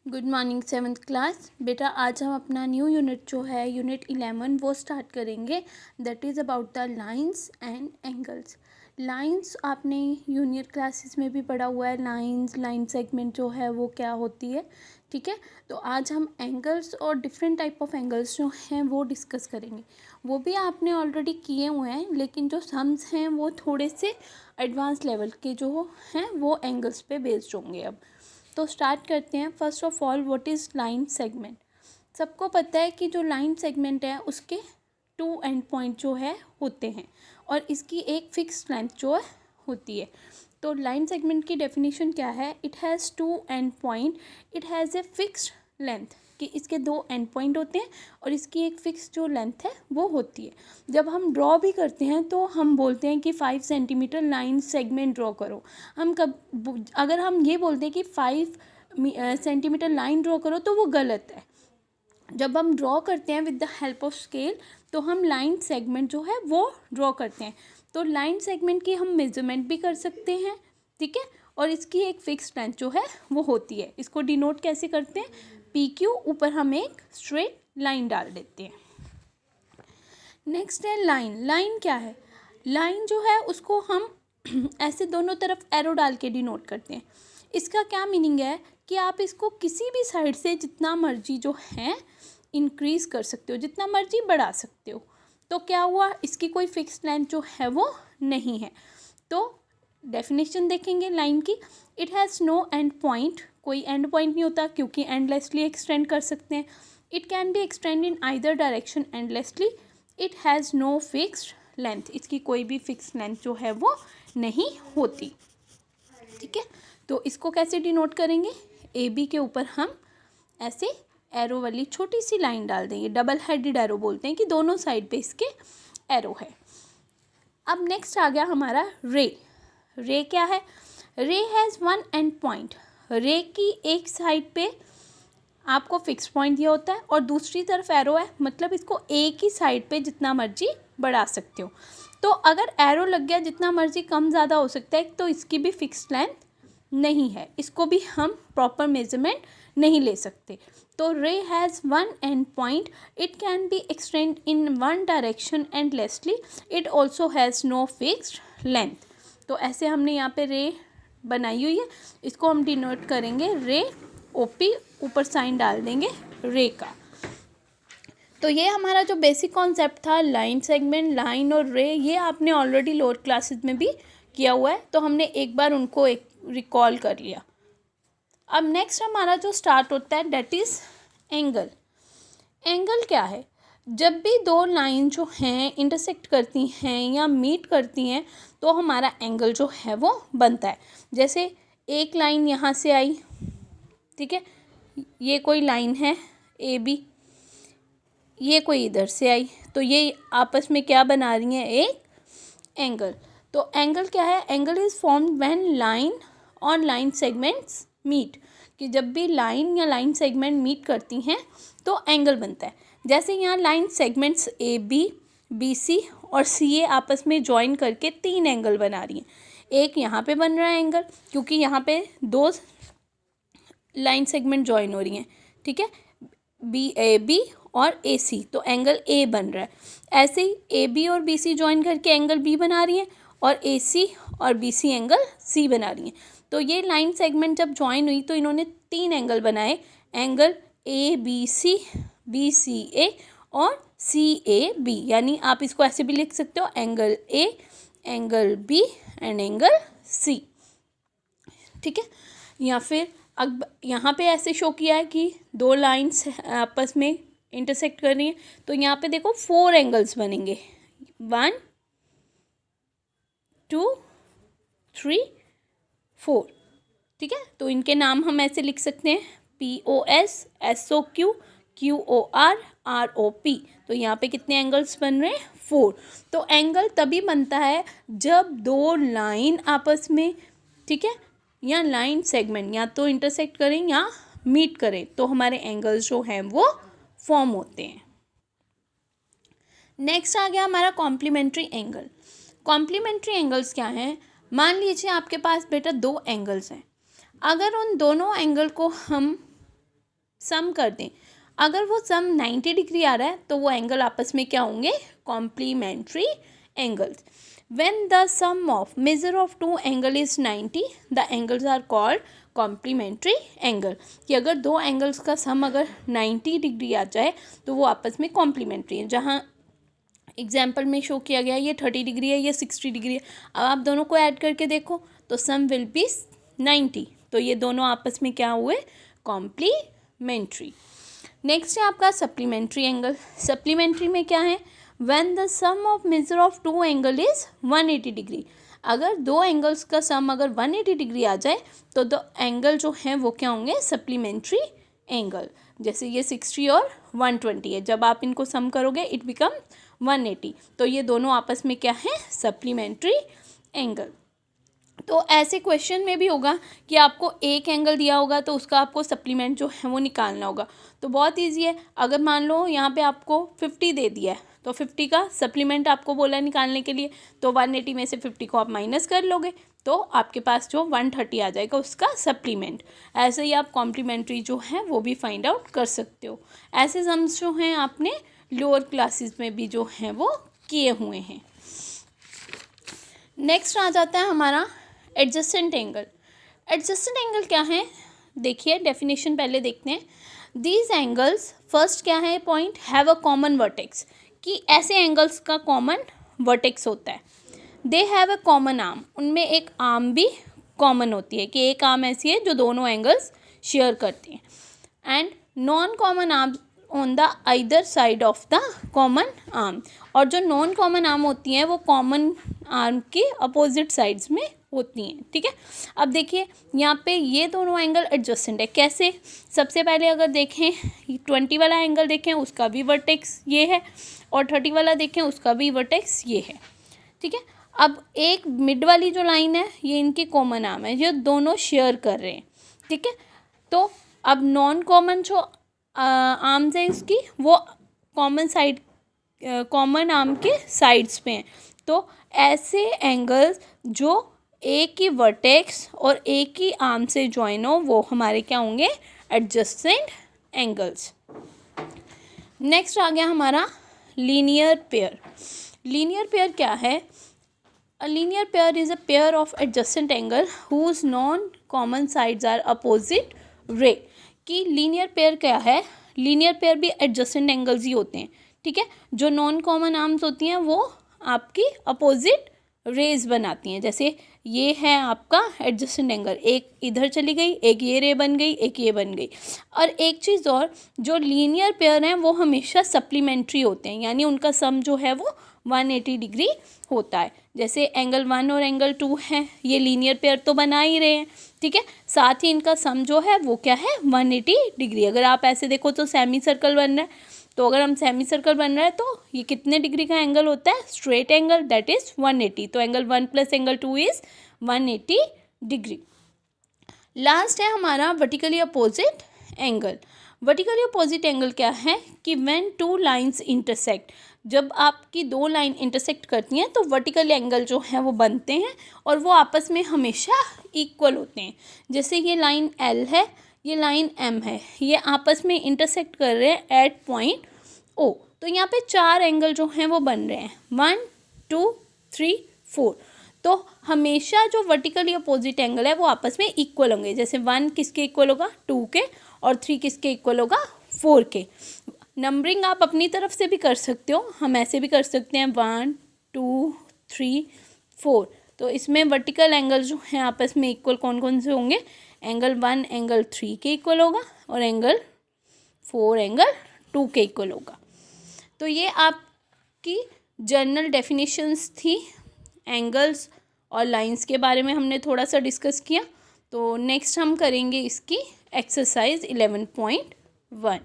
Good morning 7th class. बेटा आज हम अपना न्यू यूनिट जो है यूनिट 11 वो स्टार्ट करेंगे। That is about the lines and angles. Lines आपने जूनियर क्लासेस में भी पढ़ा हुआ है। लाइंस लाइन सेगमेंट जो है वो क्या होती है, ठीक है। तो आज हम एंगल्स और डिफरेंट टाइप ऑफ एंगल्स जो हैं वो डिस्कस करेंगे। वो भी आपने ऑलरेडी किए हुए हैं, लेकिन जो सम्स हैं वो थोड़े से एडवांस लेवल के जो हैं वो एंगल्स पे बेस्ड होंगे। अब तो स्टार्ट करते हैं। First of all, what is line segment. सबको पता है कि जो लाइन सेगमेंट है उसके 2 एंड पॉइंट जो है होते हैं और इसकी एक फिक्स लेंथ जो है होती है। तो लाइन सेगमेंट की डेफिनेशन क्या है? It has 2 and point, it has a fixed length, कि इसके 2 एंड पॉइंट होते हैं और इसकी एक फिक्स जो लेंथ है वो होती है। जब हम ड्रॉ भी करते हैं तो हम बोलते हैं कि 5 सेंटीमीटर लाइन सेगमेंट ड्रॉ करो। अगर हम ये बोलते हैं कि 5 सेंटीमीटर लाइन ड्रॉ करो तो वो गलत है। जब हम ड्रॉ करते हैं with the help of scale तो हम लाइन सेगमेंट जो है वो ड्रॉ करते हैं। तो लाइन सेगमेंट की हम मेजरमेंट भी कर सकते हैं, ठीक है, और इसकी एक फिक्स लेंथ जो है वो होती है। इसको डिनोट कैसे करते हैं? PQ, ऊपर हम एक स्ट्रेट लाइन डाल देते हैं। नेक्स्ट है लाइन। लाइन क्या है? लाइन जो है उसको हम ऐसे दोनों तरफ एरो डाल के डिनोट करते हैं। इसका क्या मीनिंग है कि आप इसको किसी भी साइड से जितना मर्जी जो है इंक्रीज़ कर सकते हो, जितना मर्जी बढ़ा सकते हो। तो क्या हुआ? इसकी कोई फिक्स लेंथ जो है वो नहीं है। तो डेफिनेशन देखेंगे लाइन की। It has no end point, कोई एंड पॉइंट नहीं होता क्योंकि एंडलेसली एक्सटेंड कर सकते हैं। It can be extend in either direction endlessly. It has no fixed length, इसकी कोई भी फिक्स लेंथ जो है वो नहीं होती, ठीक है। तो इसको कैसे डिनोट करेंगे? AB के ऊपर हम ऐसे एरो वाली छोटी सी लाइन डाल देंगे। डबल हेडेड एरो बोलते हैं कि दोनों साइड पे इसके एरो है। अब नेक्स्ट आ गया हमारा रे। रे क्या है? रे हैज़ 1 एंड पॉइंट। रे की एक साइड पे आपको फिक्स पॉइंट दिया होता है और दूसरी तरफ एरो है, मतलब इसको एक ही साइड पे जितना मर्जी बढ़ा सकते हो। तो अगर एरो लग गया जितना मर्जी कम ज़्यादा हो सकता है, तो इसकी भी फिक्स लेंथ नहीं है, इसको भी हम प्रॉपर मेजरमेंट नहीं ले सकते। तो ray has 1 end point, it can be extend in 1 direction endlessly, it also has no fixed length. तो ऐसे हमने यहाँ पे रे बनाई हुई है, इसको हम डिनोट करेंगे रे OP, ऊपर साइन डाल देंगे रे का। तो ये हमारा जो बेसिक कॉन्सेप्ट था लाइन सेगमेंट, लाइन और रे, ये आपने ऑलरेडी लोअर क्लासेस में भी किया हुआ है, तो हमने एक बार उनको एक रिकॉल कर लिया। अब नेक्स्ट हमारा जो स्टार्ट होता है दैट इज़ एंगल। एंगल क्या है? जब भी दो लाइन जो हैं इंटरसेक्ट करती हैं या मीट करती हैं तो हमारा एंगल जो है वो बनता है। जैसे एक लाइन यहाँ से आई, ठीक है, ये कोई लाइन है AB, ये कोई इधर से आई, तो ये आपस में क्या बना रही हैं? एक एंगल। तो एंगल क्या है? Angle is formed when line और लाइन सेगमेंट्स मीट, कि जब भी लाइन या लाइन सेगमेंट मीट करती हैं तो एंगल बनता है। जैसे यहाँ लाइन सेगमेंट्स AB, BC और CA आपस में ज्वाइन करके 3 एंगल बना रही हैं। एक यहाँ पे बन रहा है एंगल क्योंकि यहाँ पे 2 लाइन सेगमेंट ज्वाइन हो रही हैं, ठीक है, BAB और AC, तो एंगल A बन रहा है। ऐसे ही AB और BC ज्वाइन करके एंगल B बना रही हैं और AC और BC एंगल C बना रही हैं। तो ये लाइन सेगमेंट जब ज्वाइन हुई तो इन्होंने 3 एंगल बनाए, एंगल ABC, BCA और CAB। यानी आप इसको ऐसे भी लिख सकते हो, angle A, angle B and angle C, ठीक है। या फिर अब यहाँ पे ऐसे शो किया है कि 2 लाइन्स आपस में इंटरसेक्ट कर रही हैं, तो यहाँ पे देखो 4 एंगल्स बनेंगे, 1 2 3 4, ठीक है। तो इनके नाम हम ऐसे लिख सकते हैं, POS, SOQ, QOR, ROP। तो यहाँ पे कितने एंगल्स बन रहे हैं? 4। तो एंगल तभी बनता है जब 2 लाइन आपस में, ठीक है, या लाइन सेगमेंट या तो इंटरसेक्ट करें या मीट करें, तो हमारे एंगल्स जो हैं वो फॉर्म होते हैं। नेक्स्ट आ गया हमारा कॉम्प्लीमेंट्री एंगल। कॉम्प्लीमेंट्री एंगल्स क्या हैं? मान लीजिए आपके पास बेटा 2 एंगल्स हैं, अगर उन दोनों एंगल को हम सम कर दें, अगर वो सम 90 डिग्री आ रहा है तो वो एंगल आपस में क्या होंगे, complementary angles. When the sum of measure of two angle is 90 the angles are called complementary angle, कि अगर दो एंगल्स का सम अगर 90 डिग्री आ जाए तो वो आपस में कॉम्प्लीमेंट्री है। जहाँ एग्जाम्पल में शो किया गया ये 30 डिग्री है, ये 60 डिग्री है, अब आप दोनों को ऐड करके देखो तो सम विल बी 90, तो ये दोनों आपस में क्या हुए, कॉम्प्लीमेंट्री। नेक्स्ट है आपका सप्लीमेंट्री एंगल। सप्लीमेंट्री में क्या है, when the sum of measure of two angle is 180 degree, अगर दो एंगल्स का सम अगर 180 डिग्री आ जाए तो दो एंगल जो हैं वो क्या होंगे, सप्लीमेंट्री एंगल। जैसे ये 60 और 120 है, जब आप इनको सम करोगे इट बिकम 180, तो ये दोनों आपस में क्या है, सप्लीमेंट्री एंगल। तो ऐसे क्वेश्चन में भी होगा कि आपको एक एंगल दिया होगा तो उसका आपको सप्लीमेंट जो है वो निकालना होगा, तो बहुत इजी है। अगर मान लो यहाँ पे आपको 50 दे दिया है तो 50 का सप्लीमेंट आपको बोला निकालने के लिए, तो 180 में से 50 को आप माइनस कर लोगे तो आपके पास जो 130 आ जाएगा उसका सप्लीमेंट। ऐसे ही आप कॉम्प्लीमेंट्री जो है वो भी फाइंड आउट कर सकते हो। ऐसे सम्स जो हैं आपने लोअर क्लासेस में भी जो हैं वो किए हुए हैं। नेक्स्ट आ जाता है हमारा एडजस्टेंट एंगल। एडजस्टेंट एंगल क्या है, देखिए डेफिनेशन पहले देखते हैं। दीज एंगल्स, फर्स्ट क्या है point, have a common vertex, कि ऐसे एंगल्स का कॉमन वर्टेक्स होता है। They have a common arm, उनमें एक आर्म भी कॉमन होती है, कि एक आर्म ऐसी है जो दोनों एंगल्स शेयर करती हैं। And non common arm on the either side of the common arm, और जो नॉन कॉमन आर्म होती हैं वो कॉमन आर्म की अपोजिट साइड्स में होती हैं, ठीक है। अब देखिए यहाँ पे ये दोनों एंगल एडजस्टेंट है, कैसे, सबसे पहले अगर देखें 20 वाला एंगल देखें उसका भी वर्टेक्स ये है, और 30 वाला देखें उसका भी वर्टेक्स ये है, ठीक है। अब एक मिड वाली जो लाइन है ये इनकी कॉमन आर्म है, ये दोनों शेयर कर रहे हैं, ठीक है। तो अब नॉन कॉमन जो आर्म्स है इसकी वो कॉमन साइड, कॉमन आर्म के साइड्स पे हैं, तो ऐसे एंगल्स जो एक ही वर्टेक्स और एक ही आर्म से ज्वाइन हो वो हमारे क्या होंगे, एडजस्टेंट एंगल्स। नेक्स्ट आ गया हमारा लीनियर पेयर। लीनियर पेयर क्या है, a linear pair is a pair of adjacent angle whose non common sides are opposite ray, कि लीनियर पेयर क्या है, लीनियर पेयर भी एडजस्टेंट एंगल्स ही होते हैं, ठीक है। जो नॉन कॉमन आर्म्स होती हैं वो आपकी अपोजिट रेज बनाती हैं, जैसे ये है आपका एडजस्टेंट एंगल, एक इधर चली गई, एक ये रे बन गई, एक ये बन गई। और एक चीज़ और, जो लीनियर पेयर हैं वो हमेशा सप्लीमेंट्री होते हैं, यानी उनका सम जो है वो 180 डिग्री होता है। जैसे एंगल 1 और एंगल 2 है, ये लीनियर पेयर तो बना ही रहे हैं, ठीक है, साथ ही इनका सम जो है वो क्या है, 180 डिग्री। अगर आप ऐसे देखो तो सेमी सर्कल बन रहा है, तो अगर हम सेमी सर्कल बन रहा है तो ये कितने डिग्री का एंगल होता है, स्ट्रेट एंगल, दैट इज 180, तो angle 1 plus angle 2 is 180 degree. Last है हमारा vertically opposite angle. Vertically opposite angle क्या है, कि व्हेन टू लाइंस इंटरसेक्ट, जब आपकी दो लाइन इंटरसेक्ट करती हैं तो वर्टिकल एंगल जो है वो बनते हैं और वो आपस में हमेशा इक्वल होते हैं। जैसे ये लाइन L है, ये लाइन M है, ये आपस में इंटरसेक्ट कर रहे हैं एट पॉइंट O, तो यहाँ पे 4 एंगल जो हैं वो बन रहे हैं, 1 2 3 4, तो हमेशा जो वर्टिकली अपोजिट एंगल है वो आपस में इक्वल होंगे। जैसे 1 किसके इक्वल होगा, 2 के, और 3 किसके इक्वल होगा, 4 के। नंबरिंग आप अपनी तरफ से भी कर सकते हो, हम ऐसे भी कर सकते हैं 1 2 3 4, तो इसमें वर्टिकल एंगल जो हैं आपस में इक्वल कौन कौन से होंगे, एंगल 1 एंगल 3 के इक्वल होगा, और एंगल 4 एंगल 2 के इक्वल होगा। तो ये आपकी जनरल डेफिनेशंस थी, एंगल्स और लाइंस के बारे में हमने थोड़ा सा डिस्कस किया। तो नेक्स्ट हम करेंगे इसकी एक्सरसाइज 11.1।